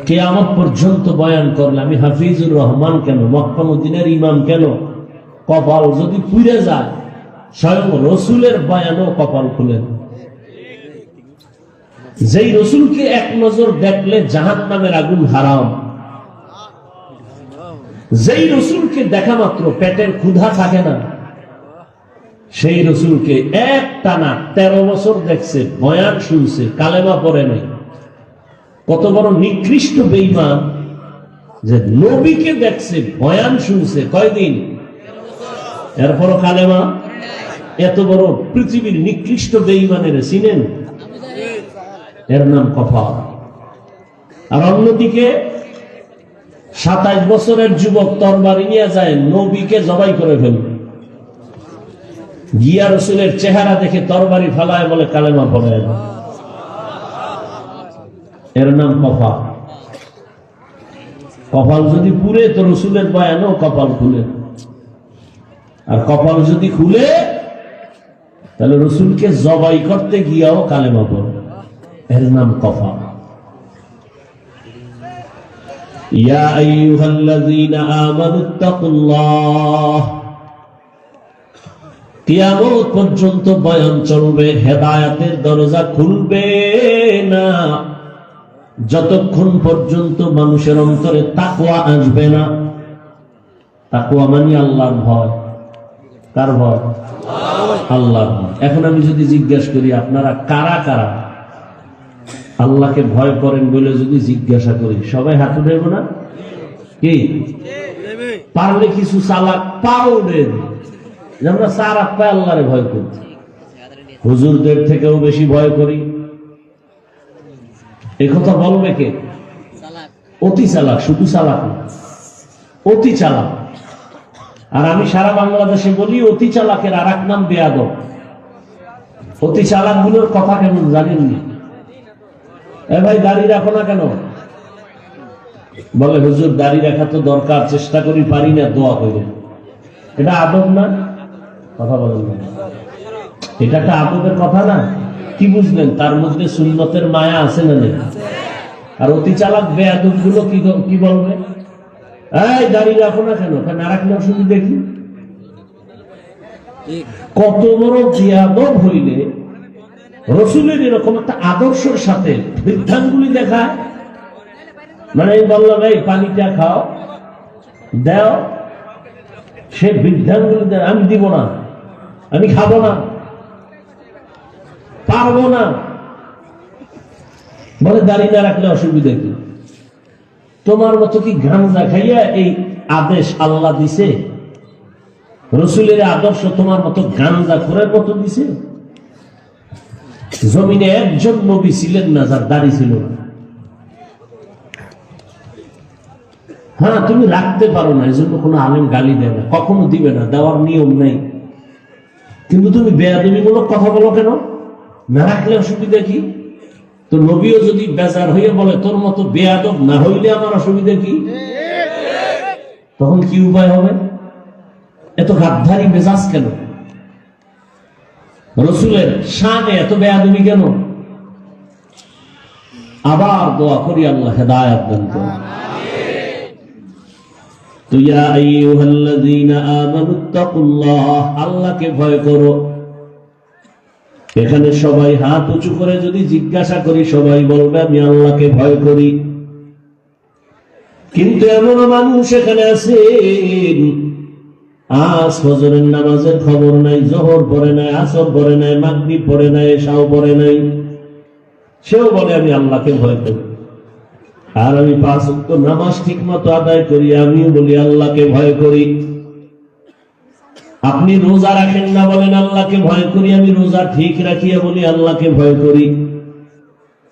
কিয়ামত পর্যন্ত বয়ান করলে আমি হাফিজুর রহমান কেন, মক্কা মদিনার ইমাম কেন? কপাল যদি পুড়ে যায়, স্বয়ং রসুলের বয়ানও কপাল খুলেন। যেই রসুলকে এক নজর দেখলে জাহান্নামের আগুন হারাম, যেই রসুলকে দেখা মাত্র পেটের ক্ষুধা থাকে না, সেই রসুলকে এক টানা 13 বছর দেখছে, বয়ান শুনছে, কালেমা পড়ে নাই। কত বড় নিকৃষ্ট বেঈমান যে নবীকে দেখছে, বয়ান শুনছে কয়দিন, এরপরও কালেমা। এত বড় পৃথিবীর নিকৃষ্ট বেঈমানের চিনেন? এর নাম কপাল। আর অন্যদিকে 27 বছরের যুবক তরবারি নিয়ে যায়, নবীকে জবাই করে ফেলবে, গিয়া রসুলের চেহারা দেখে তরবারি ফালায়, বলে কালেমা পড়ে। এর নাম কপাল। কপাল যদি পুড়ে তো রসুলের বয়ানও কপাল খুলে, আর কপাল যদি খুলে তাহলে রসুলকে জবাই করতে গিয়াও কালেমা পড়ে। এর নাম কপাল। ইয়া আইয়ুহাল্লাযীনা আমানুত্তাকুল্লাহ। কিয়ামত পর্যন্ত বয়ান চলবে, হেদায়েতের দরজা খুলবে না যতক্ষণ পর্যন্ত মানুষের অন্তরে তাকওয়া আসবে না। তাকওয়া মানে আল্লাহর ভয়। কার ভয়? আল্লাহর ভয়। এখন আমি যদি জিজ্ঞাসা করি, আপনারা কারা কারা আল্লাহকে ভয় করেন বলে যদি জিজ্ঞাসা করি, সবাই হাত উঠাইব না? কি পারলে কিছু চালাক পাও দেন, আমরা চার আত্মায় আল্লাহরে ভয় করি, হুজুরদের থেকেও বেশি ভয় করি। এই কথা বলবে কে? অতি চালাক, শুধু চালাক না, অতি চালাক। আর আমি সারা বাংলাদেশে বলি, অতি চালাকের আর এক নাম বেয়াদব। অতি চালাক গুলোর কথা কেমন জানেননি? এ ভাই, দাড়ি রাখো না কেন? বলে হুজুর দাড়ি রাখা তো দরকার, চেষ্টা করি, পারি না, দোয়া করি। এটা আদব না? কথা বলেন না, এটা একটা আদবের কথা না? কি বুঝলেন? তার মধ্যে সুন্নতের মায়া আছে না নেই? আর অতি চালাক বেয়াদব গুলো কি বলবে? এই দাড়ি রাখো না কেন? না রাখলে অসুবিধা কি? কত বড় বেয়াদব হইলে রসুলের এরকম একটা আদর্শের সাথে বৃদ্ধাঙ্গুলি দেখায়। মানে আমি বললাম এই পানিটা খাও, দাও, সে বৃদ্ধাঙ্গুলি দেয়, আমি দিব না, আমি খাবো না, পারবো না। বলে দাড়ি না রাখলে অসুবিধা কি? তোমার মতো কি গাঁজা খাইয়া এই আদেশ আল্লাহ দিছে? রসুলের আদর্শ তোমার মতো গাঁজা খোরের মতো দিছে? জমিনে একজন নবী ছিলেন না যার দাড়ি ছিল না। হ্যাঁ, তুমি রাখতে পারো না, এই জন্য কোনো আলেম গালি দেয় না, কখনো দিবে না, দেওয়ার নিয়ম নেই। কিন্তু তুমি বেয়াদবিমূলক কথা বলো কেন? না রাখলে অসুবিধা কি? তো নবীও যদি বেজার হয়ে বলে তোর মতো বেয়াদব না হইলে আমার অসুবিধা কি, তখন কি উপায় হবে? এত গাদ্দারি মেজাজ কেন? রসুলের শানে এত বেয়াদবি কেন? আবার দোয়া করি আল্লাহ হেদায়েত দান করুন। তো ইয়া আইয়ুহাল্লাযীনা আমানুত্তাকুল্লাহ, আল্লাহকে ভয় করো। এখানে সবাই হাত উঁচু করে যদি জিজ্ঞাসা করি, সবাই বলবে আমি আল্লাহকে ভয় করি। কিন্তু এমন মানুষ এখানে আছেন, আজ ফজরের নামাজের খবর নাই, জোহর পড়ে নাই, আসর পড়ে নাই, মাগরিব পড়ে নাই, এশাও পড়ে নাই, সেও বলে আমি আল্লাহকে ভয় করি। আর আমি 5 ওয়াক্ত নামাজ ঠিক মতো আদায় করি, আমিও বলি আল্লাহকে ভয় করি। আপনি রোজা রাখেন না, বলেন আল্লাহকে ভয় করি। আমি রোজা ঠিক রাখিয়া বলি আল্লাহকে ভয় করি।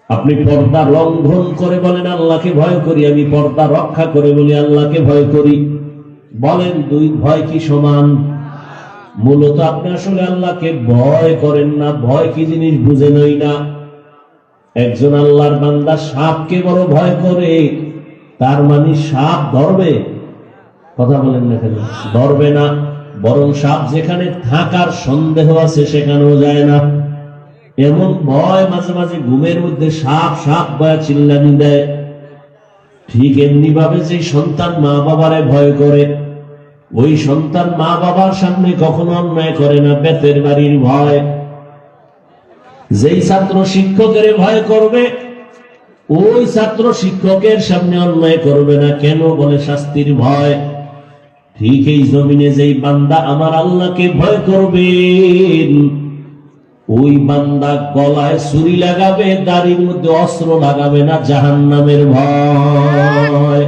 আপনি পর্দা লঙ্ঘন করে বলেন আল্লাহকে ভয় করি। আমি পর্দা রক্ষা করে বলি আল্লাহকে ভয় করি। বলেন দুই ভয় কি সমান? মূলত আপনি আসলে আল্লাহকে ভয় করেন না, ভয় কি জিনিস বুঝেনই না। একজন আল্লাহর বান্দা সাপকে বড় ভয় করে, তার মানে সাপ ধরবে? কথা বলেন না কেন? ধরবে না, বরং সাপ যেখানে থাকার সন্দেহ আছে সেখানেও যায় না। এমন ভয় মাঝে মাঝে ঘুমের মধ্যে সাপ সাপ ভয় চিল্লানি দেয়। ঠিক এমনি ভাবে যে সন্তান মা বাবারে ভয় করে, ওই সন্তান মা বাবার সামনে কখনো অন্যায় করে না, বেতের বাড়ির ভয়। যেই ছাত্র শিক্ষকের ভয় করবে, ওই ছাত্র শিক্ষকের সামনে অন্যায় করবে না। কেন? বলে শাস্তির ভয়। ঠিক এই জমিনে যেই বান্দা আমার আল্লাহকে ভয় করবে, ওই বান্দা গলায় ছুরি লাগাবে, দাড়ির মধ্যে অস্ত্র লাগাবে না, জাহান্নামের ভয়।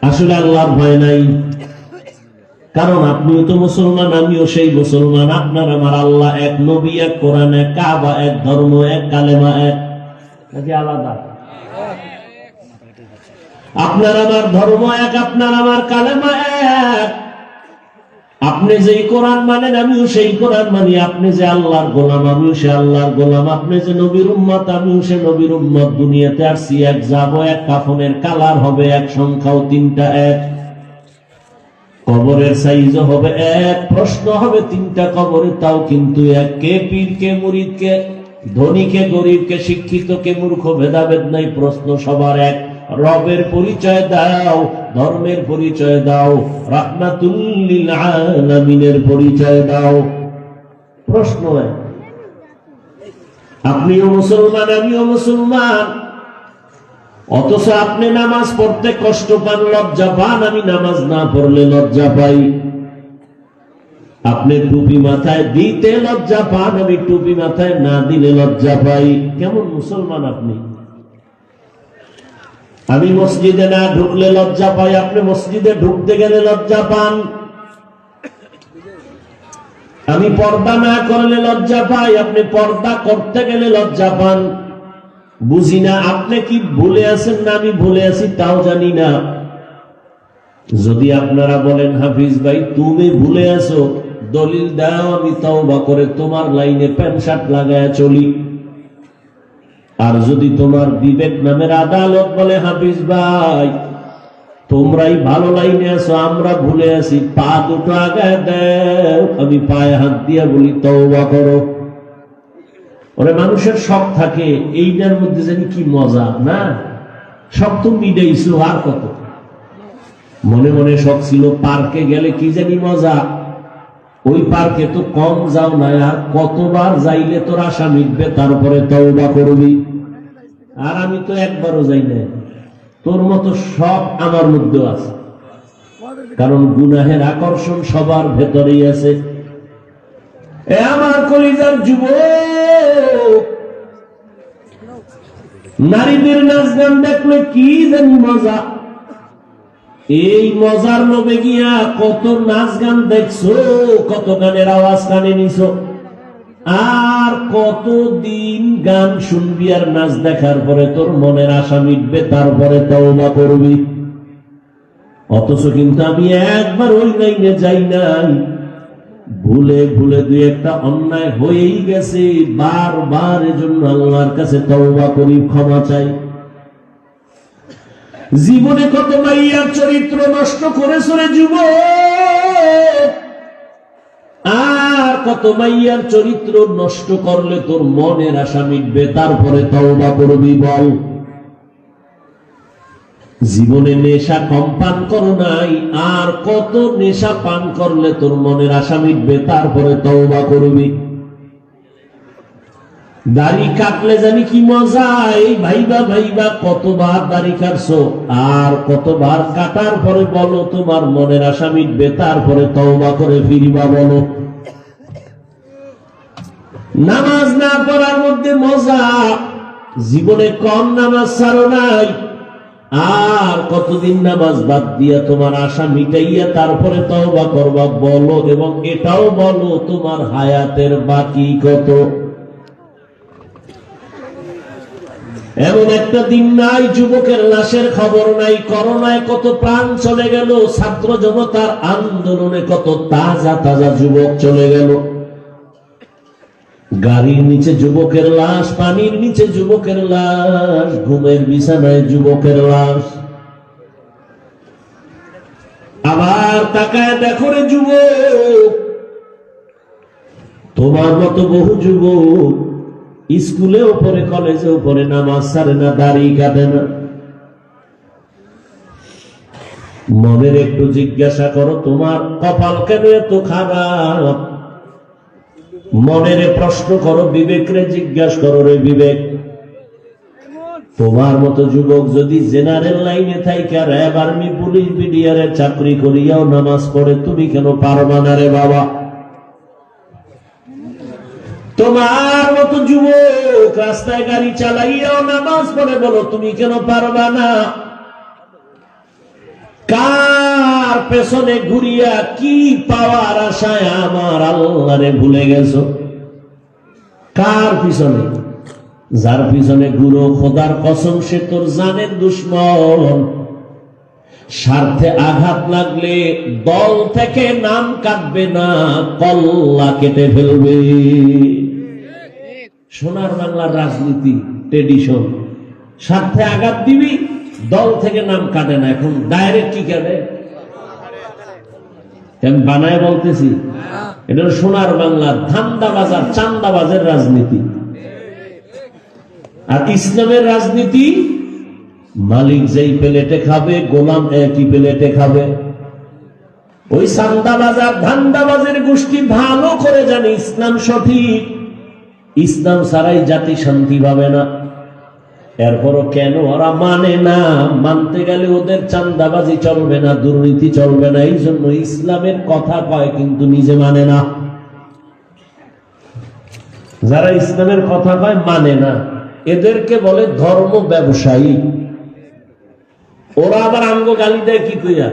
আসলে আল্লাহর ভয় নাই, কারণ আপনিও তো মুসলমান, আমিও সেই মুসলমান। আপনার আমার আল্লাহ এক, নবী এক, কোরআন এক, কাবা এক, ধর্ম এক, কালেমা এক, নাকি আলাদা? আপনার আমার ধর্ম এক, আপনার আমার কালেমা এক। আপনি যেই কোরআন মানেন, আমিও সেই কোরআন মানি। আপনি যে আল্লাহর গোলাম, আমিও সে আল্লাহর গোলাম। আপনি যে নবীর উম্মত, আমিও সে নবীর উম্মত। দুনিয়াতে আসছি এক, যাবো এক, কাফনের কালার হবে এক, সংখ্যাও তিনটা এক, কবরের সাইজ হবে এক, প্রশ্ন হবে তিনটা কবরে, তাও কিন্তু এক। কে পীর, কে মুরিদ, কে ধনী, কে গরিব, কে শিক্ষিত, কে মূর্খ, ভেদাভেদ নাই, প্রশ্ন সবার এক। রবের পরিচয় দাও, ধর্মের পরিচয় দাও, রাহমাতুল লিল আলামিনের পরিচয় দাও, প্রশ্ন এক। আপনিও মুসলমান, আমিও মুসলমান, অথচ আপনি নামাজ পড়তে কষ্ট পান, লজ্জা পান, আমি নামাজ না পড়লে লজ্জা পাই। আপনি টুপি মাথায় দিতে লজ্জা পান, আমি টুপি মাথায় না দিলে লজ্জা পাই। কেমন মুসলমান আপনি? আমি মসজিদে না ঢুকলে লজ্জা পাই, আপনি মসজিদে ঢুকতে গেলে লজ্জা পান। আমি পর্দা না করলে লজ্জা পাই, আপনি পর্দা করতে গেলে লজ্জা পান। বুঝি না আপনি কি ভুলে আছেন না আমি ভুলে আছি, তাও জানি না। যদি আপনারা বলেন হাফিজ ভাই তুমি ভুলে আছো, দলিল দাও, আমি তওবা করে তোমার লাইনে প্যান্ট শার্ট লাগায় চলি। আর যদি তোমার বিবেক নামের আদালত বলে হাফিজ ভাই তোমরাই ভালো লাইনে আছো, আমরা ভুলে আছি, পা দুটো আগায় দাও, আমি পায়ে হাত দিয়া বলি তওবা করো। ওরে মানুষের শখ থাকে, এইটার মধ্যে জানি কি মজা না? শখ তো মিটাইছো, আর কত? মনে মনে শখ ছিল পার্কে গেলে কি জানি মজা, ওই পার্কে তো কম যাও না, আর কতবার যাইলে তোর আশা মিটবে, তারপরে তওবা করবি। আর আমি তো একবারও যাই না। তোর মতো শখ আমার মধ্যে আছে, কারণ গুনাহের আকর্ষণ সবার ভেতরেই আছে। এ আমার কলিজার যুবক, নারীদের নাচ গান দেখলে কি জানি মজা। এই মজার লোভে গিয়া কত নাচ গান দেখছো, কত গানের আওয়াজ কানে নিছো, আর কতদিন গান শুনবি আর নাচ দেখার পরে তোর মনের আশা মিটবে, তারপরে তওবা করবি। অথচ কিন্তু আমি একবার ওই লাইনে যাই নাই, ভুলে ভুলে দুই একটা অন্যায় হয়েই গেছে, বারবার এজন্য আল্লাহর কাছে তওবা করি, ক্ষমা চাই। জীবনে কত মাইয়ার চরিত্র নষ্ট করেছো রে যুবক, আর কত মাইয়ার চরিত্র নষ্ট করলে তোর মনের আশা মিটবে, তারপরে তওবা করবি বল। জীবনে নেশা কম পান করো নাই, আর কত নেশা পান করলে তোর মনের আশা মিটবে, তারপরে তওবা করবি। দাড়ি কাটলে জানি কি মজা, এই ভাইবা ভাইবা কতবার দাড়ি কাটছো, আর কতবার কাটার পরে বলো তোমার মনের আশা মিটবে, তারপরে তওবা করে ফিরিবা বলো। নামাজ না পড়ার মধ্যে মজা, জীবনে কম নামাজ ছাড়ো নাই, আর কতদিন নামাজ বাদ দিয়া তোমার আশা মিটাইয়া তারপরে তওবা করবা বলো। এবং এটাও বলো তোমার হায়াতের বাকি কত। এমন একটা দিন নাই যুবকের লাশের খবর নাই। করোনায় কত প্রাণ চলে গেল, ছাত্র জনতার আন্দোলনে কত তাজা তাজা যুবক চলে গেল। গাড়ির নিচে যুবকের লাশ, পানির নিচে যুবকের লাশ, ঘুমের বিছানায় যুবকের লাশ। আবার তাকায় দেখো রে যুবক, তোমার মতো বহু যুবক স্কুলেও পড়ে, কলেজেও পড়ে, নামাজ ছাড়ে না, দাড়ি কাটে না। মনের একটু জিজ্ঞাসা করো, তোমার কপাল কেন এত খারাপ? মনের প্রশ্ন করো, বিবেকরে জিজ্ঞাসা করো, রে বিবেক, তোমার মতো যুবক যদি জেনারেল লাইনে থাইকা র্যাব, আর্মি, পুলিশ, বিডিআর চাকরি করিয়াও নামাজ পড়ে, তুমি কেন পারবা না রে বাবা? তোমার মতো যুবক রাস্তায় গাড়ি চালাইয়াও নামাজ পড়ে, বলো তুমি কেন পারবা না? কার পেছনে ঘুরিয়া কি পাওয়ার আশায় আমার আল্লাহরে ভুলে গেছো? কার পিছনে? যার পিছনে ঘুরো, খোদার কসম সে তোর জানের দুশ্মন। স্বার্থে আঘাত লাগলে দল থেকে নাম কাটবে না, কল্লা কেটে ফেলবে। সোনার বাংলার রাজনীতি ট্রেডিশন, স্বার্থে আঘাত দিবি, দল থেকে নাম কাটে না, এখন ডাইরেক্ট কি কাটে? আমি বানায় বলতেছি, এটা সোনার বাংলার ধান্দাবাজার, চান্দাবাজের রাজনীতি। আর ইসলামের রাজনীতি, মালিক যেই প্লেটে খাবে, গোলাম একই প্লেটে খাবে। ওই চান্দাবাজার, ধান্দাবাজের গোষ্ঠী ভালো করে জানে ইসলাম সঠিক, ইসলাম ছাড়াই জাতি শান্তি পাবে না। এরপরও কেন ওরা মানে না? মানতে গেলে ওদের চান্দাবাজি চলবে না, দুর্নীতি চলবে না, এই জন্য ইসলামের কথা কয় কিন্তু নিজে মানে না। যারা ইসলামের কথা কয় মানে না, এদেরকে বলে ধর্ম ব্যবসায়ী। ওরা আবার আঙ্গ গালি দেয় কি কইয়া?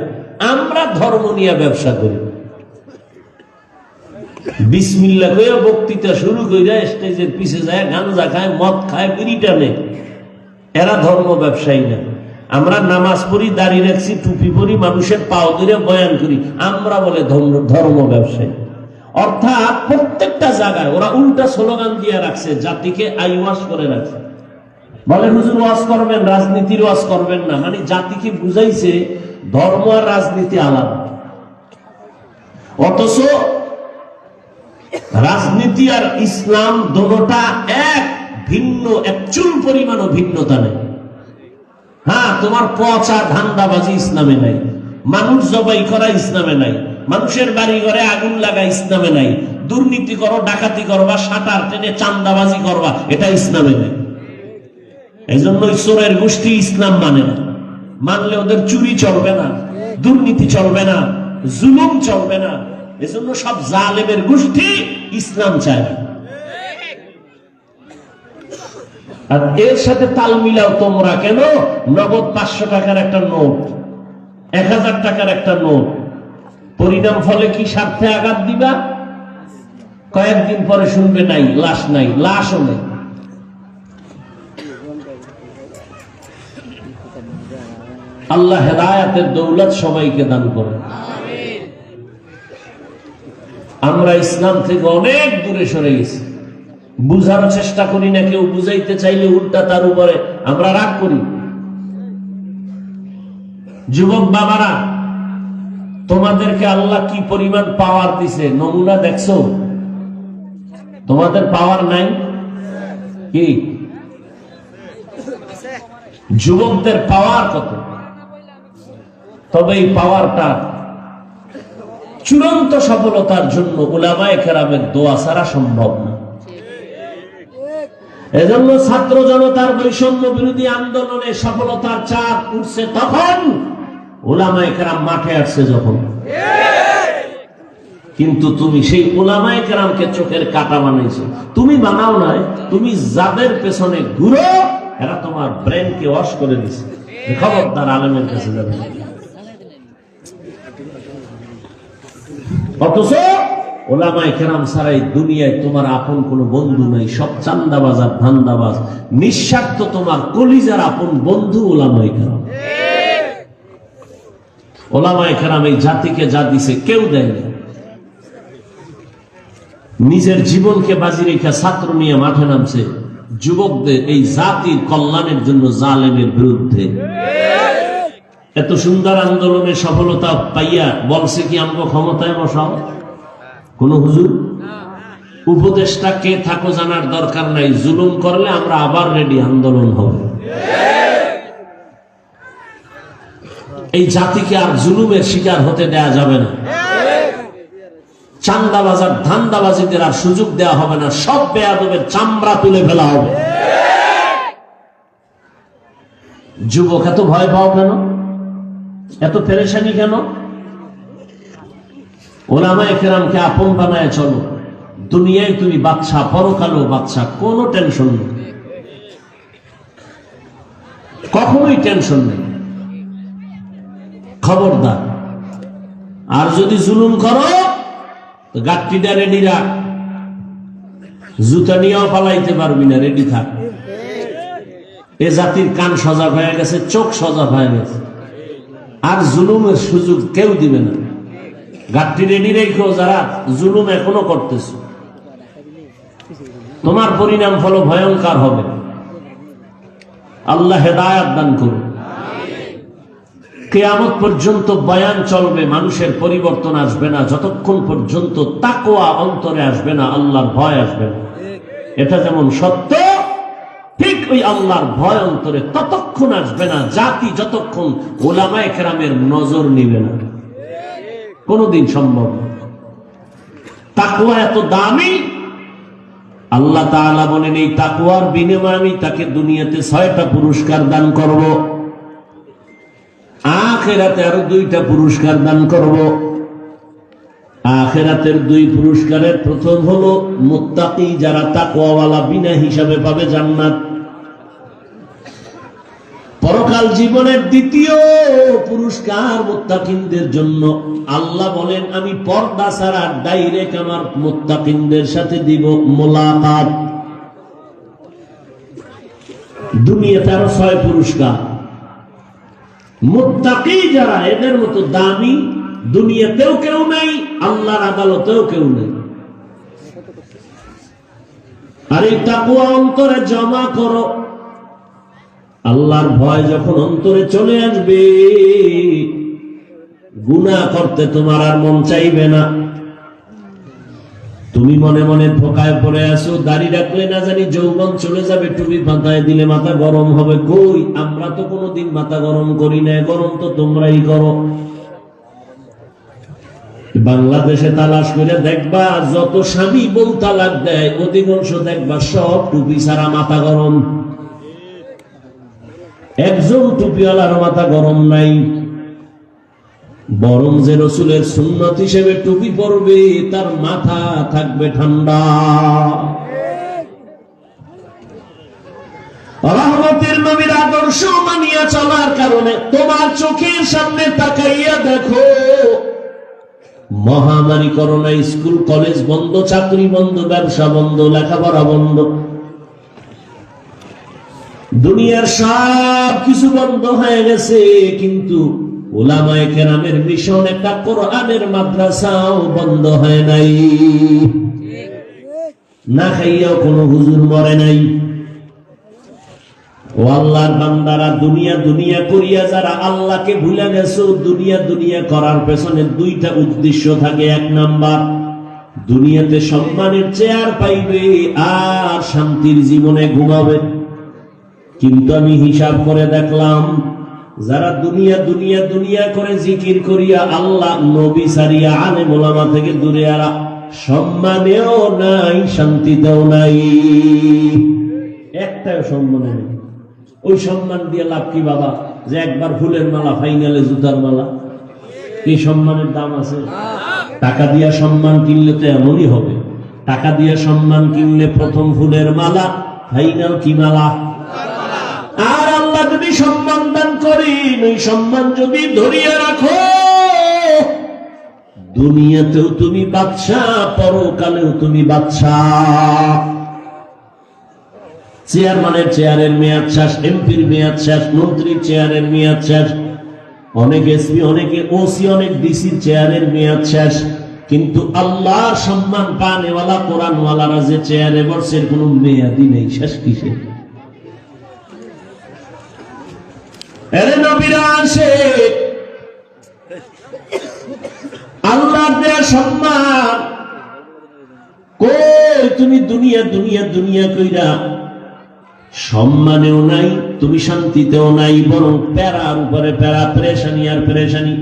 আমরা ধর্ম নিয়ে ব্যবসা করি। বিসমিল্লাহ কইয়া বক্তৃতা শুরু কইরা স্টেজের পিছে যায়, গাঞ্জা খায়, মদ খায়, বিড়ি টানে। এরা ধর্ম ব্যবসায়ী না। আমরা নামাজ পড়ি, দাড়ি রাখছি, টুপি পরি, মানুষের পাও ধরে বয়ান করি, আমরা বলে ধর্ম ব্যবসায়ী। অর্থাৎ প্রত্যেকটা জায়গায় ওরা উল্টা স্লোগান দিয়ে রাখছে, জাতিকে আইওয়াশ করে রাখছে। বলে হুজুর ওয়াজ করবেন, রাজনীতির ওয়াজ করবেন না, মানে জাতিকে বুঝাইছে ধর্ম আর রাজনীতি আলাদা। অথচ রাজনীতি আর ইসলাম দোনোটা এক, ভিন্ন, এক চুল পরিমাণও ভিন্নতা নেই। হ্যাঁ, তোমার পচা ধান্দাবাজি ইসলামে নাই, মানুষ জবাই করা ইসলামে নাই, মানুষের বাড়ি ঘরে আগুন লাগা ইসলামে নাই, দুর্নীতি করো, ডাকাতি করবা, সাঁটার টেনে চান্দাবাজি করবা, এটা ইসলামে নেই। এই জন্য চোরের গোষ্ঠী ইসলাম মানে না। মানলে ওদের চুরি চলবে না, দুর্নীতি চলবে না, জুলুম চলবে না। এজন্য সব জালেমের গোষ্ঠী ইসলাম চায় না। আর এর সাথে তাল মিলাও তোমরা কেন? নগদ 500 টাকার একটা নোট, 1000 টাকার একটা নোট, পরিণাম ফলে কি স্বার্থে আঘাত দিবা? কয়েকদিন পরে শুনবে নাই, লাশ নাই, লাশও নেই। আল্লাহ হেদায়েতের দৌলত সবাইকে দান করে। আমরা ইসলাম থেকে অনেক দূরে সরে গেছি, বুঝার চেষ্টা করি না। কেউ বুঝাইতে চাইলে উল্টা তার উপরে আমরা রাগ করি। যুবক বাবারা, তোমাদেরকে আল্লাহ কি পরিমাণ পাওয়ার দিছে, নমুনা দেখছো? তোমাদের পাওয়ার নাই কি? যুবকদের পাওয়ার কত? তবে এই পাওয়ারটা চূড়ান্ত সফলতার জন্য উলামায়ে কেরামের দোয়া ছাড়া সম্ভব না। এজন্য ছাত্র জনতার বৈষম্য বিরোধী আন্দোলনে সফলতার চাপ উঠছে তখন, উলামায়ে কেরাম মাঠে আসছে যখন। কিন্তু তুমি সেই উলামায়ে কেরামকে চোখের কাঁটা বানাইছো। তুমি বানাও নাই, তুমি যাদের পেছনে ঘুরো এরা তোমার ব্রেনকে ওয়াশ করে দিছে। খবরদার আলেমের কাছে যাবে। অথচ ওলামায়ে কেরাম ছাড়াই দুনিয়ায় তোমার আপন কোনো বন্ধু নাই, সব চান্দাবাজ আর ধান্দাবাজ। নিঃস্বার্থ তোমার কলিজার আপন বন্ধু ওলামায়ে কেরাম। ওলামায়ে কেরাম এই জাতিকে যা দিছে কেউ দেয়নি। নিজের জীবনকে বাজি রেখে ছাত্র নিয়ে মাঠে নামছে, যুবকদের এই জাতির কল্যাণের জন্য, জালেমের বিরুদ্ধে। এত সুন্দর আন্দোলনের সফলতা পাইয়া বলছে কি আমগো ক্ষমতায় বসাও? কোন হুজুর? উপদেষ্টা কে থাকো জানার দরকার নাই, জুলুম করলে আমরা আবার রেডি, আন্দোলন হবে। এই জাতিকে আর জুলুমের শিকার হতে দেয়া যাবে না। চান্দাবাজার ধান্দাবাজিদের আর সুযোগ দেওয়া হবে না, সব বেয়াদবের চামড়া তুলে ফেলা হবে। যুবক এত ভয় পাও কেন, এত পেরেশানি কেন? ওলামায়ে কেরামকে আপন বানায় চলো। দুনিয়ায় তুমি বাদশা, পরকালেও বাদশা, কোনো টেনশন নেই, কখনোই টেনশন নেই। খবরদার, আর যদি জুলুম করো তো গাট্টিটা রেডি রাখ, জুতা নিয়েও পালাইতে পারবি না, রেডি থাক। এ জাতির কান সজাগ হয়ে গেছে, চোখ সজাগ হয়ে গেছে, আর জুলুমের সুযোগ কেউ দিবে না। গাট্টি রেডি রেখো, যারা জুলুম এখনো করতেছ, তোমার পরিণাম ফলো ভয়ঙ্কর হবে। আল্লাহ হেদায়েত দান করুন। কিয়ামত পর্যন্ত বয়ান চলবে, মানুষের পরিবর্তন আসবে না যতক্ষণ পর্যন্ত তাকওয়া অন্তরে আসবে না, আল্লাহর ভয় আসবে না। এটা যেমন সত্য, ঠিক ওই আল্লাহর ভয় অন্তরে ততক্ষণ আসবে না জাতি যতক্ষণ উলামায়ে কেরামের নজর নিবে না। কোনদিন সম্ভব না। তাকওয়া এত দামি, আল্লাহ তাআলা বলেন এই তাকওয়ার বিনিময়ে আমি তাকে দুনিয়াতে 6টা পুরস্কার দান করব, আখিরাতে আরো 2টা পুরস্কার দান করব। আখিরাতের 2 পুরস্কারের প্রথম হলো মুত্তাকি, যারা তাকওয়াওয়ালা বিনা হিসাবে পাবে জান্নাত। পরকাল জীবনের 2য় পুরস্কার মুত্তাকিনদের জন্য। আল্লাহ বলেন আমি পর্দা ছাড়া ডাইরেক্ট আমার মুত্তাকিনদের সাথে দিব মোলাকাত। দুনিয়াতে আরো 6 পুরস্কার। মুত্তাকি যারা, এদের মতো দামি দুনিয়াতেও কেউ নাই, আল্লাহর আদালতেও কেউ নেই। আর এই তাকওয়া অন্তরে জমা করো। আল্লাহর ভয় যখন অন্তরে চলে আসবে, গুনাহ করতে তোমার আর মন চাইবে না। তুমি মনে মনে ধোকায় পড়ে আসো, দাড়ি রাখলে না জানি যৌবন চলে যাবে, টুপি মাথায় দিলে মাথা গরম হবে। কই, আমরা তো কোনোদিন মাথা গরম করি না, গরম তো তোমরাই করো। বাংলাদেশে তালাশ করে দেখবা, যত স্বামী বউ তালাক দেয় অধিকাংশ দেখবা সব টুপি ছাড়া মাথা গরম। একজন টুপিওয়ালার মাথা গরম নাই, বরং যে রাসূলের সুন্নাত হিসেবে টুপি পরবে তার মাথা থাকবে ঠান্ডা। রহমতের নবীর আদর্শ মানিয়া চলার কারণে তোমার চোখের সামনে তাকাইয়া দেখো, মহামারী করোনা, স্কুল কলেজ বন্ধ, চাকরি বন্ধ, ব্যবসা বন্ধ, লেখাপড়া বন্ধ, দুনিয়ার সব কিছু বন্ধ হয়ে গেছে। কিন্তু উলামায়ে কেরামের মিশন, একটা কোরআনের মাদ্রাসাও বন্ধ হয় নাই। না খাইয়াও কোনো হুজুর মরে নাই। ও আল্লাহর বান্দারা, দুনিয়া দুনিয়া করিয়া যারা আল্লাহকে ভুলে গেছো, দুনিয়া দুনিয়া করার পেছনে 2টা উদ্দেশ্য থাকে। 1 নাম্বার, দুনিয়াতে সম্মানের চেয়ার পাইবে আর শান্তির জীবনে ঘুমাবে। কিন্তু আমি হিসাব করে দেখলাম, যারা দুনিয়া দুনিয়া দুনিয়া করে জিকির করিয়া আল্লাহ নবী সারিয়া আলেম ওলামা থেকে দূরে, আরা সম্মানেও নাই, শান্তিতেও নাই, একটাও সম্মানে নেই। ওই সম্মান দিয়ে লাভ কি বাবা? যে একবার ফুলের মালা, ফাইনালে জুতার মালা, এই সম্মানের দাম আছে? টাকা দিয়া সম্মান কিনলে তো এমনই হবে। টাকা দিয়া সম্মান কিনলে প্রথম ফুলের মালা, ফাইনাল কি মালা? আর আল্লাহ যদি সম্মান দান করেন, ওই সম্মান যদি ধরিয়া রাখো, দুনিয়াতেও তুমি বাদশাহ, পরকালেও তুমি বাদশাহ। চেয়ারম্যানের চেয়ারের মেয়াদ শেষ, এমপির মেয়াদ শেষ, মন্ত্রীর চেয়ারের মেয়াদ শেষ, অনেক এসপি, অনেকে ওসি, অনেক ডিসির চেয়ারের মেয়াদ শেষ। কিন্তু আল্লাহর সম্মান পানেওয়ালা কোরআনওয়ালারা যে চেয়ারে বসে, কোনো মেয়াদই নেই, শেষ কিসে? এরে নবীরা আসে, আল্লাহর দেয়া সম্মান কই দুনিয়া দুনিয়া দুনিয়া কইরা সম্মানেও নাই, তুমি শান্তিতেও নাই, বরং প্যারার উপরে প্যারা, পেরেশানি আর পেরেশানি।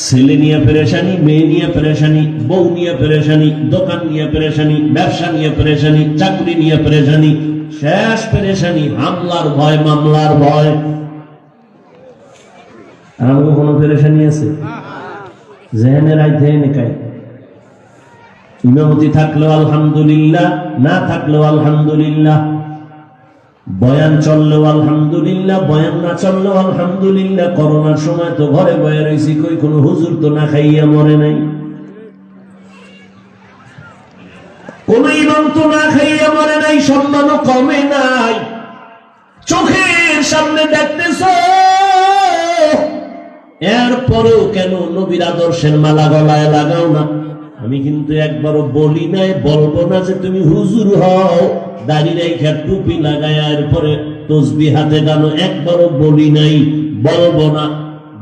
ছেলে নিয়ে পেরেশানি, মেয়ে নিয়ে পেরেশানি, বউ নিয়ে পেরেশানি, দোকান নিয়ে পেরেশানি, ব্যবসা নিয়ে পেরেশানি, চাকরি নিয়ে পেরেশানি, শেষ পেরেশানি হামলার ভয়, মামলার ভয়। আর আমাকে কোনো পেরেশানি আছে? জেহেনের আইতে নেকাই ইমামতি থাকলেও আলহামদুলিল্লাহ, না থাকলেও আলহামদুলিল্লাহ, বয়ান চললেও আলহামদুলিল্লাহ, বয়ান না চললেও আলহামদুলিল্লাহ। করোনার সময় তো ঘরে বয়ে রয়েছি, কই কোনো হুজুর তো না খাইয়া মরে নাই, কোন ইমাম তো না খাইয়া মরে নাই, সম্মানও কমে নাই। চোখের সামনে দেখতেছ, এরপরেও কেন নবীর আদর্শের মালা গলায় লাগাও না? আমি কিন্তু একবারও বলি নাই, বলবো না যে তুমি হুজুর হও, দাড়ি রেখা টুপি লাগায় এরপরে তসবিহ হাতে টানো, একবারও বলি নাই, বলবো না।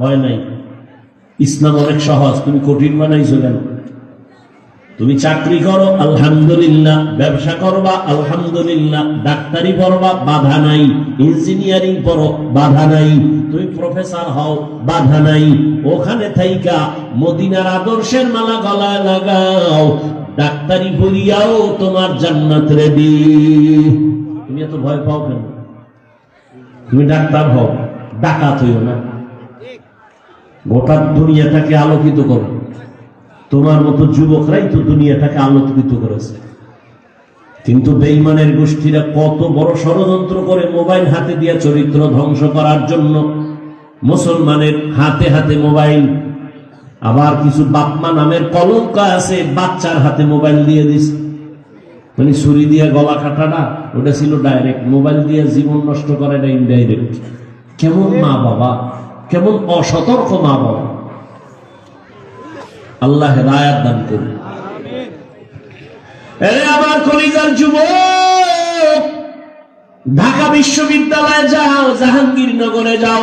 ভয় নাই, ইসলাম অনেক সহজ, তুমি কঠিন বানাইছো কেন? তুমি চাকরি করো আলহামদুলিল্লাহ, ব্যবসা করবা আলহামদুলিল্লাহ, ডাক্তারি পড়বা বাধা নাই, ইঞ্জিনিয়ারিং পড়ো বাধা নাই, তুমি প্রফেসর হও বাধা নাই, ওখানে থাইকা মদিনার আদর্শের মালা গলায় লাগাও, ডাক্তারি পড়িয়াও তোমার জান্নাত রেডি। তুমি এত ভয় পাও কেন? তুমি ডাক্তার হও, ডাকাত হইও না, গোটা দুনিয়াটাকে আলোকিত করো। তোমার মতো যুবকরাই তো দুনিয়াটাকে আলোকিত করেছে। কিন্তু বেঈমানের গোষ্ঠীরা কত বড় ষড়যন্ত্র করে মোবাইল হাতে দিয়ে চরিত্র ধ্বংস করার জন্য। মুসলমানের হাতে হাতে মোবাইল, আবার কিছু বাপমা নামের কলঙ্ক আছে, বাচ্চার হাতে মোবাইল দিয়ে দিস, মানে ছুরি দিয়ে গলা কাটাটা ওটা ছিল ডাইরেক্ট, মোবাইল দিয়ে জীবন নষ্ট করাটা ইনডাইরেক্ট। কেমন মা বাবা, কেমন অসতর্ক মা বাবা! আল্লাহ হেদায়েত দান করুন। আমার কলিজার যুবক, ঢাকা বিশ্ববিদ্যালয়ে যাও, জাহাঙ্গীরনগরে যাও,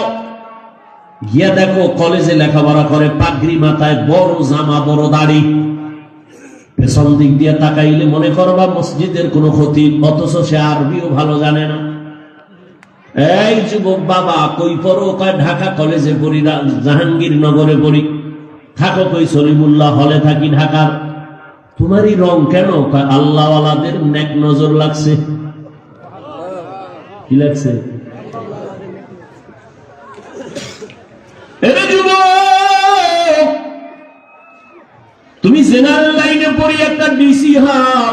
গিয়া দেখো কলেজে লেখাপড়া করে, পাগড়ি মাথায়, বড় জামা, বড় দাড়ি, পেছন দিক দিয়ে তাকাইলে মনে করবা মসজিদের কোন ক্ষতি, অথচ সে আরবিও ভালো জানে না। এই যুবক বাবা, কই পড়ো? কয় ঢাকা কলেজে পড়ি, জাহাঙ্গীরনগরে পড়ি। থাকো কই? সলিমুল্লাহ হলে থাকি ঢাকার। তোমারই রং কেন? আল্লাহওয়ালাদের নেক নজর লাগছে। কি লাগছে? তুমি জেনারেল লাইনে পড়ি একটা ডিসি হও,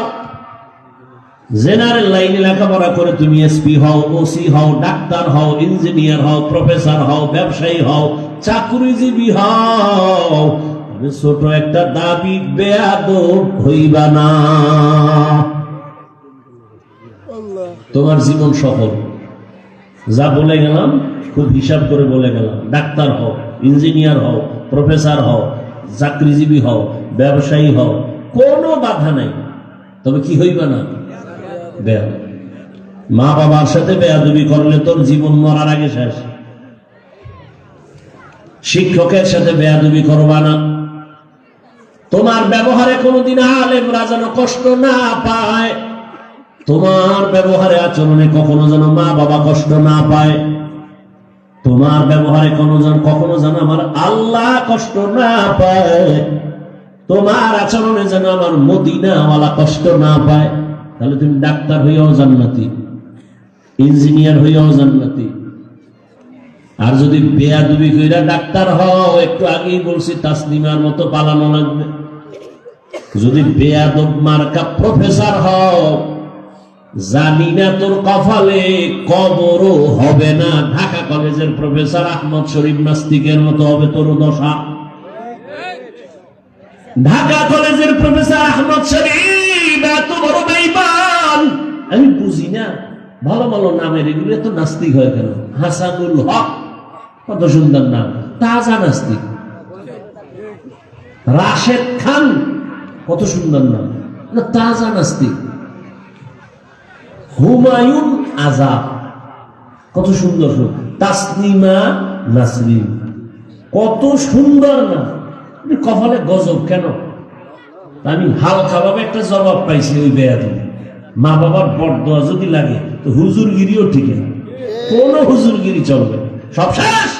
জেনারেল লাইনে লেখাপড়া করে তুমি এসপি হও, ওসি হও, ডাক্তার হও, ইঞ্জিনিয়ার হও, প্রফেসর হও, ব্যবসায়ী হও, চাকরিজীবী হও, ছোট একটা দাবি বেয়াদব হইবা না, তোমার জীবন সফল। যা বলে গেলাম খুব হিসাব করে বলে গেলাম। ডাক্তার হও, ইঞ্জিনিয়ার হও, প্রফেসর হও, চাকরিজীবী হও, ব্যবসায়ী হও, কোনো বাধা নাই, তবে কি হইবা না? বেয়াদব। মা বাবার সাথে বেয়াদবি করলে তোর জীবন মরার আগে শেষ। শিক্ষকের সাথে বেয়াদবি করবা না। তোমার ব্যবহারে কোনদিন আলেমরা যেন কষ্ট না পায়, তোমার ব্যবহারে আচরণে কখনো যেন মা বাবা কষ্ট না পায়, তোমার ব্যবহারে কখনো যেন আমার আল্লাহ কষ্ট না পায়, তোমার আচরণে যেন আমার মদিনাওয়ালা কষ্ট না পায়। তাহলে তুমি ডাক্তার হইয়াও জান্নাতি, ইঞ্জিনিয়ার হইয়াও জান্নাতি। আর যদি বেয়াদবি কইরা ডাক্তার হও, একটু আগেই বলছি তাসলিমার মতো পালানো লাগবে। যদি বেয়াদব মার্কা প্রফেসর হও, জানি না তোর কপালে কবরও হবে না। ঢাকা কলেজের প্রফেসর আহমদ শরীফ নাস্তিকের মতো হবে তোর দশা। ঢাকা কলেজের প্রফেসর আহমদ শরীফ এত বড় বেঈমান, আমি বুঝি না ভালো ভালো নামের এগুলো এত নাস্তিক হয় কেন? হাসানুল হক, কত সুন্দর নাম, তাজা নাস্তিক। রাশেদ খান, কত সুন্দর নাম, তাজা নাস্তিক। হুমায়ুন আজাদ, কত সুন্দর। তাসলিমা নাসরিন, কত সুন্দর নাম। কপালে গজব কেন? আমি হালকাভাবে একটা জবাব পাইছি ওই বেয়াদবি। মা বাবার বরদোয়া যদি লাগে তো হুজুরগিরিও ঠিক না, কোন হুজুরগিরি চলবে না, সব শেষ।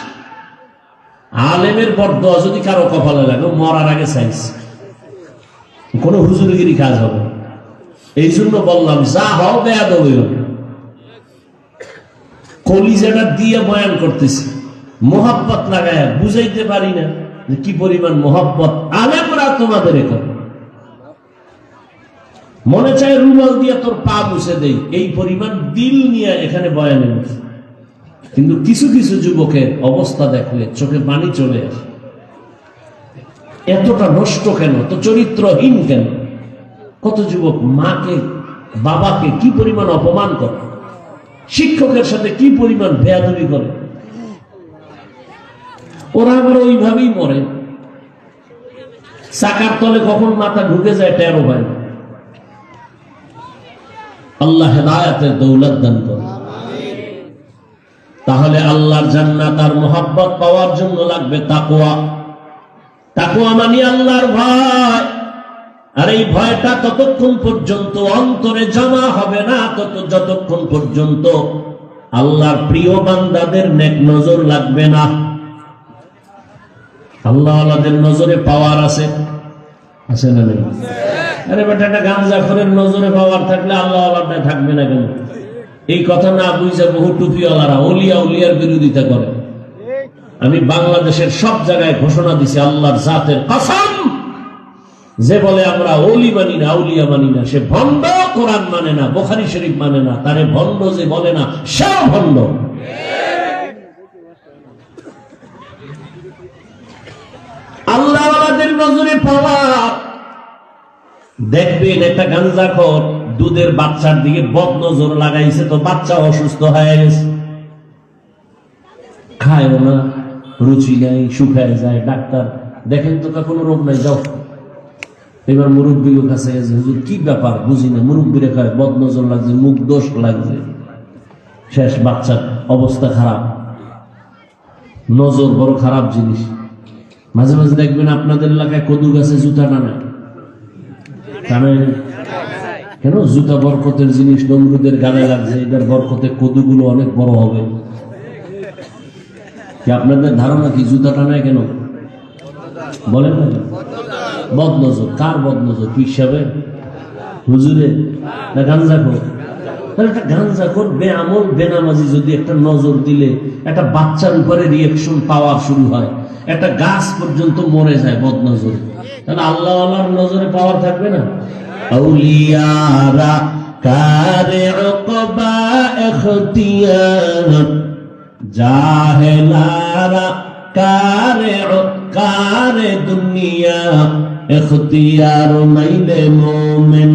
আলেমের বরদোয়া যদি কারো কপালে লাগে মরার আগে সাইজ, কোন হুজুরগিরি কাজ হবে না। এই জন্য বললাম যা হও বেয়াদবি হবে। কলিজাটা দিয়ে বয়ান করতেছি, মোহাব্বত লাগায় বুঝাইতে পারি না যে কি পরিমাণ মোহাব্বত আলেমরা তোমাদের এখন। মনে চায় রুমাল দিয়ে তোর পা মুছে দেই, এই পরিমাণ দিল নিয়ে এখানে বয়ানে বসে। কিন্তু কিছু কিছু যুবকের অবস্থা দেখলে চোখে পানি চলে আসে। এতটা নষ্ট কেন, তো চরিত্রহীন কেন? কত যুবক মাকে বাবাকে কি পরিমাণ অপমান করে, শিক্ষকের সাথে কি পরিমাণ বেয়াদবি করে, ওরা আবার ওইভাবেই মরে। চাকার তলে কখন মাথা ঢুকে যায় টেরও পায় না। আল্লাহ হেদায়েতের দৌলত দান করে। তাহলে আল্লাহর জান্নাত আর মোহাব্বত পাওয়ার জন্য লাগবে তাকওয়া। তাকওয়া মানে আল্লাহর ভয়। আর এই ভয়টা ততক্ষণ পর্যন্ত অন্তরে জমা হবে না যতক্ষণ পর্যন্ত আল্লাহর প্রিয় বান্দাদের নেক নজর লাগবে না। আল্লাহ আল্লাহদের নজরে পাওয়ার আছে, আছে না নেই? আরে বেটা, একটা গাঁজাখোরের নজরে পাওয়ার থাকলে আল্লাহ আল্লাহটা থাকবে না কেন? এই কথা না বুঝে বহু টুপিওয়ালারা উলিয়া উলিয়ার বিরোধিতা করে। আমি বাংলাদেশের সব জায়গায় ঘোষণা দিছি আল্লাহর জাতের কসম, যে বলে আমরা ওলি মানি না, আউলিয়া মানি না, সে ভণ্ড। কোরআন মানে না, বুখারী শরীফ মানে না, তারে ভণ্ড যে বলে না সেও ভণ্ড। আল্লাহ ওয়ালাদের নজরে পাওয়া। দেখবেন একটা গাঞ্জাখোর দুধের বাচ্চার দিকে বদ নজর লাগাইছে, তো বাচ্চা অসুস্থ হয়ে গেছে, খায়ও না, রুচি নাই, শুকায় যায়। ডাক্তার দেখেন তো কোনো রোগ নাই, যাও। এবার মুরব্বীর কাছে গেছে, হুজুর কি ব্যাপার বুঝি না, মুরব্বীরে খায় বদ নজর লাগছে, মুখ দোষ লাগছে, শেষ। বাচ্চার অবস্থা খারাপ। নজর বড় খারাপ জিনিস। মাঝে মাঝে দেখবেন আপনাদের এলাকায় কদু গাছে জুতা টানে, কেন? জুতা বরকতের জিনিস, নমরুদের গানে লাগছে, এটার বরকতে কদুগুলো অনেক বড় হবে। কি আপনাদের ধারণা কি জুতা টানায় কেন? বলেন না। বদনজর। কার বদনজর? পিসাবের, হুজুরের, না গাঞ্জাখোর? একটা গাঞ্জাখোর বেআমল বেনামাজি যদি একটা নজর দিলে একটা বাচ্চার উপরে রিয়েকশন পাওয়ার শুরু হয়, একটা গাছ পর্যন্ত মরে যায় বদনজরে, তাহলে আল্লাহ আল্লাহর নজরে পাওয়ার থাকবে না? আউলিয়ারা কারে উকবা ইখতিয়ার, জাহেলারা কারে দুনিয়া ইখতিয়ার। মাইলে মোমেন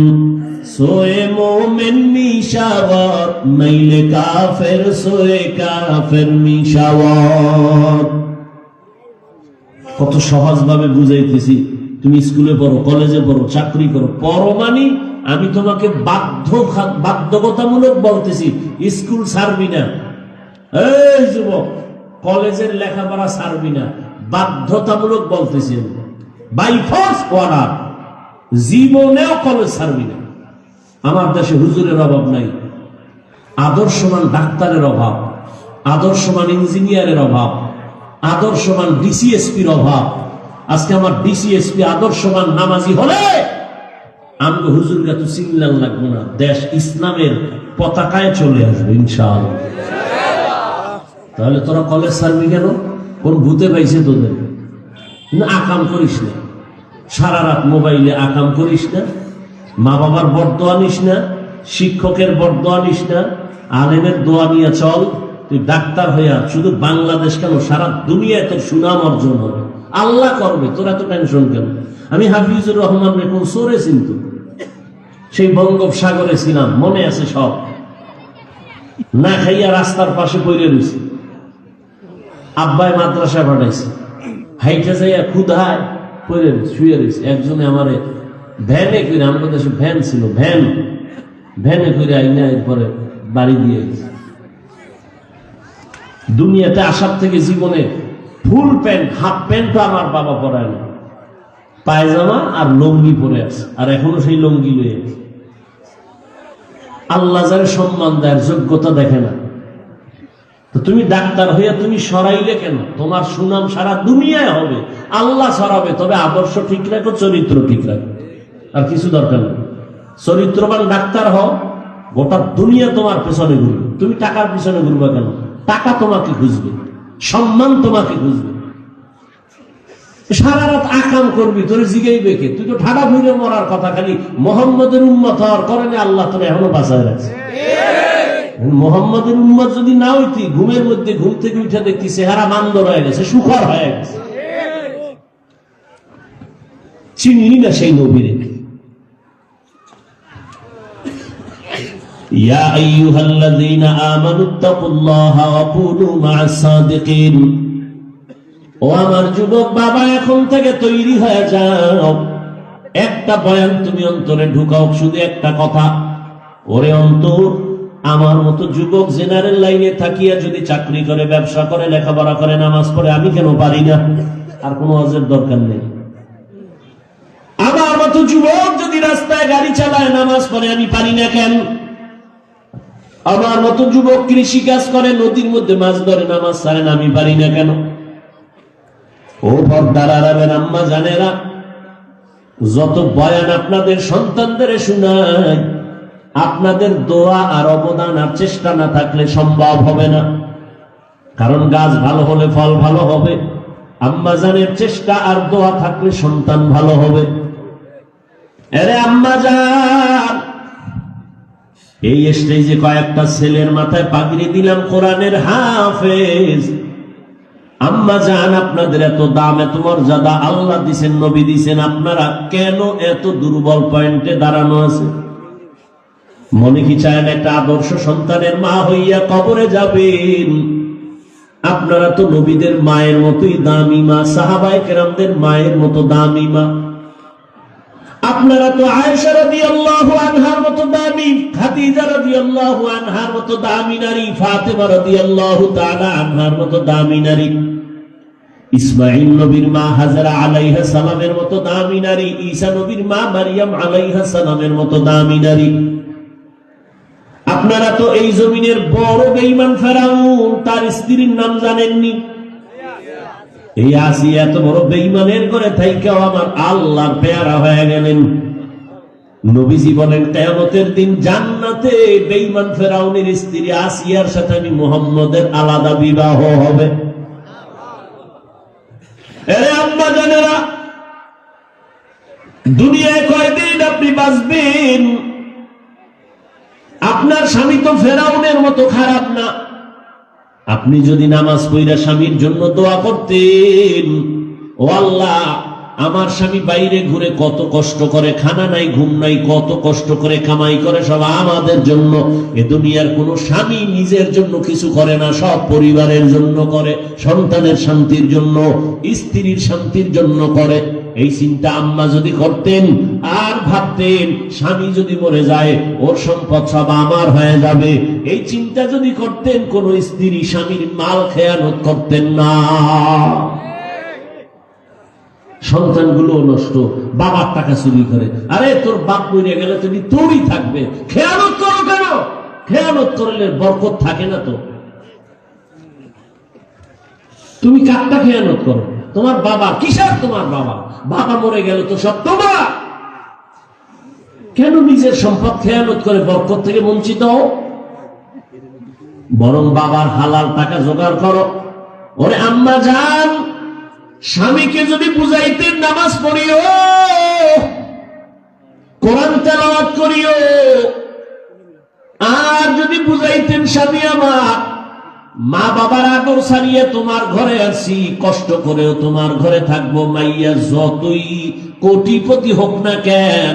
সোয়ে মোমেন মিশাওয়ার, মাইলে কাফের সোয়ে কাফের মিশাওয়ার। কত সহজ ভাবে বুঝাইতেছি। তুমি স্কুলে পড়ো, কলেজে পড়ো, চাকরি করো, পড়ো মানে আমি তোমাকে বাধ্যকতামূলক বলতেছি স্কুল ছাড়বি না। এই যুবক, কলেজের লেখাপড়া ছাড়বি না, বাধ্যতামূলক বলতেছি, বাই ফোর্স অর্ডার। জীবনেও কলেজ ছাড়বি না। আমার দেশে হুজুরের অভাব নাই, আদর্শমান ডাক্তারের অভাব, আদর্শমান ইঞ্জিনিয়ারের অভাব, আদর্শমান ডিসিএসপির অভাব। আজকে আমার ডিসিএসপি আদর্শমান নামাজি হলে আমাকে হুজুররা তো চিনলাম লাগবে না, দেশ ইসলামের পতাকায় চলে আসবে ইনশাআল্লাহ। তাহলে তোরা কলেজ ছাড়বি কেন? কোন ভূতে পাইছে তোদের? আকাম করিস না, সারা রাত মোবাইলে আকাম করিস না, মা বাবার বরদোয়া নিস না, শিক্ষকের বরদোয়া নিস না, আলেমের দোয়া নিয়ে চল। তুই ডাক্তার হইয়া শুধু বাংলাদেশ কেন, সারা দুনিয়ায় তোর সুনাম অর্জন হবে, আল্লাহ করবে। তোরা তো টেনশন কেন? আমি হাফিজুর রহমান কোন সোরে চিন্তু, সেই বঙ্গোপসাগরে ছিলাম, মনে আছে সব। না খাইয়া রাস্তার পাশে পড়ে রয়েছে, আব্বাই মাদ্রাসা পাঠাইছে, হাইটা যাইয়া ক্ষুধায় পড়ে শুয়ে রয়েছে। একজনে আমারে ভ্যানে করে, আমাদের দেশে ভ্যান ছিল, ভ্যানে করে আইনা এরপরে বাড়ি দিয়ে গেছে। দুনিয়াতে আসার থেকে জীবনে ফুল প্যান্ট হাফ প্যান্টও আমার বাবা পরায় না। পায়জামা আর লুঙ্গি পরে আছে, আর এখনো সেই লুঙ্গি লয়ে আছে। আল্লাহ যারা সম্মান দেয় যোগ্যতা দেখে না। তো তুমি ডাক্তার হইয়া তুমি সরাইলে কেন? তোমার সুনাম সারা দুনিয়ায় হবে, আল্লাহ সরাবে। তবে আদর্শ ঠিক রাখো, চরিত্র ঠিক রাখো, আর কিছু দরকার নেই। চরিত্রবান ডাক্তার হও, গোটা দুনিয়া তোমার পেছনে ঘুরবে। তুমি টাকার পিছনে ঘুরবে কেন? টাকা তোমাকে খুঁজবে, সম্মান তোমাকে খুঁজবে। সারা রাত আকাম করবি, তোর জিগাইবে কে? তুই তো ঠাডা ভুলে মরার কথা, খালি মোহাম্মদের উম্মত হওয়ার কারণে আল্লাহ তোর এখনো বাঁচায় রাখছে। মোহাম্মদের উম্মত যদি না হইতি, ঘুমের মধ্যে ঘুম থেকে উঠে দেখতি চেহারা বান্দর হয়ে গেছে, সুখর হয়ে গেছে। চিনি না সেই নবীরে। ইয়া আইয়ুহাল্লাযীনা আমানুত্তাকুল্লাহা ওয়া কুনু মা'আস সাদিকিন। ও আমার যুবক বাবা, এখন থেকে তৈরি হয়ে যাও। একটা বয়ান তুমি অন্তরে ঢুকাও, শুধু একটা কথা। ওরে অন্তর, আমার মতো যুবক জেনারেল লাইনে থাকিয়া যদি চাকরি করে, ব্যবসা করে, লেখাপড়া করে, নামাজ পড়ে, আমি কেন পারি না? আর কোনো ওয়াজের দরকার নেই। আমার মতো যুবক যদি রাস্তায় গাড়ি চালায়, নামাজ পড়ে, আমি পারি না কেন? আমার মতো যুবক কৃষি কাজ করে, নদীর মধ্যে মাছ ধরে, নামাজ ছাড়ে না, আমি পারি না কেন? ও পর্দার আড়ালের আম্মা জানেরা, যত বয়ান আপনাদের সন্তানদের শোনায়, আপনাদের দোয়া আর অবদান আর চেষ্টা না থাকলে সম্ভব হবে না। কারণ গাছ ভালো হলে ফল ভালো হবে। আম্মা জানের চেষ্টা আর দোয়া থাকলে সন্তান ভালো হবে। আরে আম্মা জান, এই স্টেজে কয়েকটা ছেলের মাথায় পাগড়ি দিলাম, কোরআনের হাফেজ। আম্মা জান, আপনাদের এত দাম, এত মর্যাদা আল্লাহ দিছেন, নবী দিছেন, আপনারা কেন এত দুর্বল পয়েন্টে দাঁড়ানো আছে? মনে কি চায় একটা আদর্শ সন্তানের মা হইয়া কবরে যাবেন? আপনারা তো নবীদের মায়ের মতোই দামি মা, সাহাবায়ে কেরামদের মায়ের মতো দামি মা। আপনারা তো আয়েশা রাদিয়াল্লাহু আনহার মতো দামি, খাদিজা রাদিয়াল্লাহু আনহার মতো দামি নারী, ফাতেমা রাদিয়াল্লাহু তাআলা আনহার মতো দামি নারী, ইসমাঈল নবীর মা হাজরা আলাইহিস সালামের মতো দামি নারী, ঈসা নবীর মা মারইয়াম আলাইহিস সালামের মতো দামি নারী। আপনারা তো এই জমিনের বড় বেঈমান ফেরাউন, তার স্ত্রীর নাম জানেননি। এই আসিয়া এত বড় বেঈমানের ঘরে থাইকাও আমার আল্লাহর পেয়ারা হয়ে গেলেন। নবীজি বলেন, কিয়ামতের দিন জান্নাতে বেঈমান ফেরাউনের স্ত্রী আসিয়ার সাথে আমি মুহাম্মদের আলাদা বিবাহ হবে। আরে আম্মা জানেরা, দুনিয়ায় কয়দিন আপনি বাঁচবেন? আপনার স্বামী তো ফেরাউনের মতো খারাপ না। আপনি যদি নামাজ পড়া স্বামীর জন্য দোয়া করতেন, ও আল্লাহ, আমার স্বামী বাইরে ঘুরে কত কষ্ট করে, খানা নাই, ঘুম নাই, কত কষ্ট করে কামাই করে, সব আমাদের জন্য। এ দুনিয়ার কোন স্বামী নিজের জন্য কিছু করে না, সব পরিবারের জন্য করে, সন্তানের শান্তির জন্য, স্ত্রীর শান্তির জন্য করে। এই চিন্তা আম্মা যদি করতেন, আর ভাবতেন স্বামী যদি মরে যায় ওর সম্পদ সব আমার হয়ে যাবে, এই চিন্তা যদি করতেন, কোন স্ত্রী স্বামীর মাল খেয়ানত করতেন না। সন্তানগুলো নষ্ট, বাবার টাকা চুরি করে। আরে তোর বাপ মরে গেলে তুমি তোরই থাকবে, খেয়ানত করো কেন? খেয়ানত করলে বরকত থাকে না তো। তুমি কাকটা খেয়ানত করো? তোমার বাবা। কিসের তোমার বাবা? বাবা মরে গেল তো সব তোমার। কেন নিজের সম্পদ খেয়ানত করে বরকত থেকে বঞ্চিত হও? বরং বাবার হালাল টাকা জোগাড় করো। ওরে আম্মা জান, স্বামীকে যদি বুঝাইতেন নামাজ পড়িও, কোরআন তেলাওয়াত করিও, আর যদি বুঝাইতেন স্বামী আমার, মা বাবার আদর ছাড়িয়ে তোমার ঘরে আসি, কষ্ট করেও তোমার ঘরে থাকবো, মাইয়া যতই কোটিপতি হোক না কেন,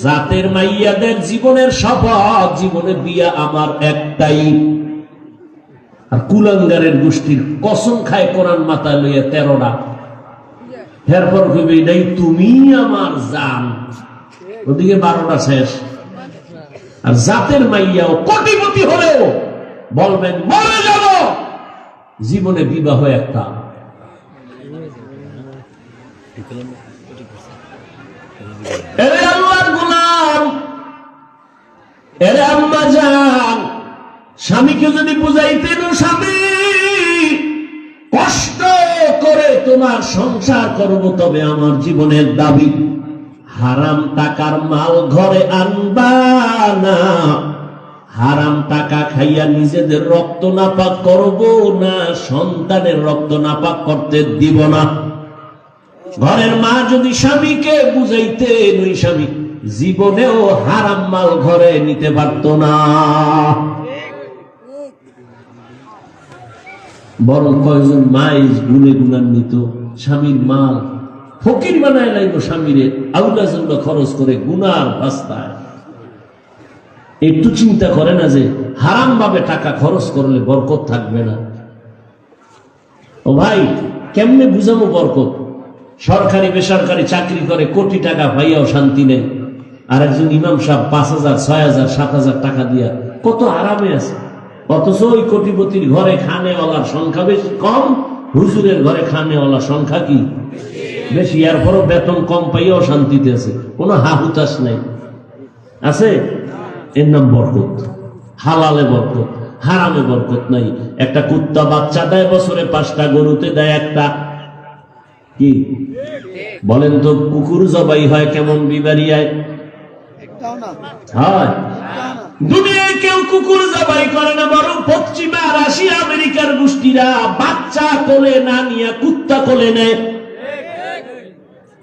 জাতের মাইয়াদের জীবনের শপথ, জীবনে বিয়া আমার একটাই। আর কুলাঙ্গারের গোষ্ঠীর কসম খায় কোরআন মাথায় লইয়া 13টা, এরপর কইবে নাই তুমি আমার জান, ওদিকে 12টা শেষ। আর জাতের মাইয়াও কোটিপতি হলেও বলবেন মরে যাব, জীবনে বিবাহ একটা। এরে আল্লাহর গোলাম, এরে আম্মা জান, স্বামীকে যদি বুঝাইতেন, স্বামী কষ্ট করে তোমার সংসার করব, তবে আমার জীবনের দাবি হারাম টাকার মাল ঘরে আনবা না, হারাম টাকা খাইয়া নিজেদের রক্ত নাপাক করব না, সন্তানের রক্ত নাপাক করতে দিব না। ঘরের মা যদি স্বামীকে বুঝাইতেন, ওই স্বামী জীবনেও হারাম মাল ঘরে নিতে পারত না। বরং কয়েকজন মাইজ গুনে গুনান নিত স্বামীর মাল, ফকির বানায় লাইব স্বামীরে, আউলা জুল্লা খরচ করে গুনার রাস্তায়। একটু চিন্তা করে না যে হারাম ভাবে টাকা খরচ করলে বরকত থাকবে না। ও ভাই, কেমনে বুঝাবো বরকত? সরকারি বেসরকারি চাকরি করে কোটি টাকা পাইয়াও শান্তি নেই, আর একজন ইমাম সাহেব 5,000 6,000 7,000 টাকা দিয়া কত আরামে আছে। অথচ ওই কোটিপতির ঘরে খানেওয়ালার সংখ্যা বেশি কম, হুজুরের ঘরে খানেওয়ালার সংখ্যা কি বেশি, এরপরও বেতন কম পাইয়াও শান্তিতে আছে, কোনো হাহুতাস নাই। আছে? এর নাম বরকত। হালালে বরকত, হারামে বরকত নাই। একটা কুত্তা বাচ্চা দেয় বছরে 5টা, গরুতে দেয় একটা। কি বলেন তো? কুকুর জবাই হয় কেমন বিবারিয়ায় হয়? দুনিয়ায় কেউ কুকুর জবাই করে না, বরং পশ্চিমা রাশিয়া আমেরিকার গোষ্ঠীরা বাচ্চা কোলে না নিয়ে কুত্তা কোলে নেয়।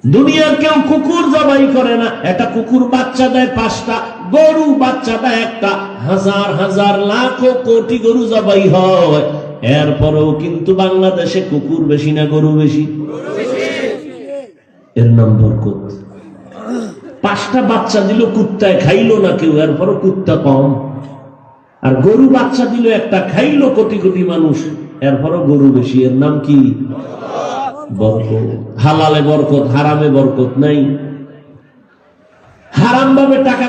দুনিয়ার কেউ কুকুর জবাই করে না। একটা কুকুর বাচ্চা দেয় 5টা, গরু বাচ্চা দেয় একটা। হাজার হাজার লাখো কোটি গরু জবাই হয়, এরপরেও কিন্তু বাংলাদেশে কুকুর বেশি না গরু বেশি? এর নাম বরকত। 5টা বাচ্চা দিল, কুত্তায় খাইলো না কেউ, এরপরও কুত্তা কম। আর গরু বাচ্চা দিল একটা, খাইলো কোটি কোটি মানুষ, এরপরও গরু বেশি। এর নাম কি? বরকত। হালালে বরকত, হারামে বরকত নাই। হারাম ভাবে টাকা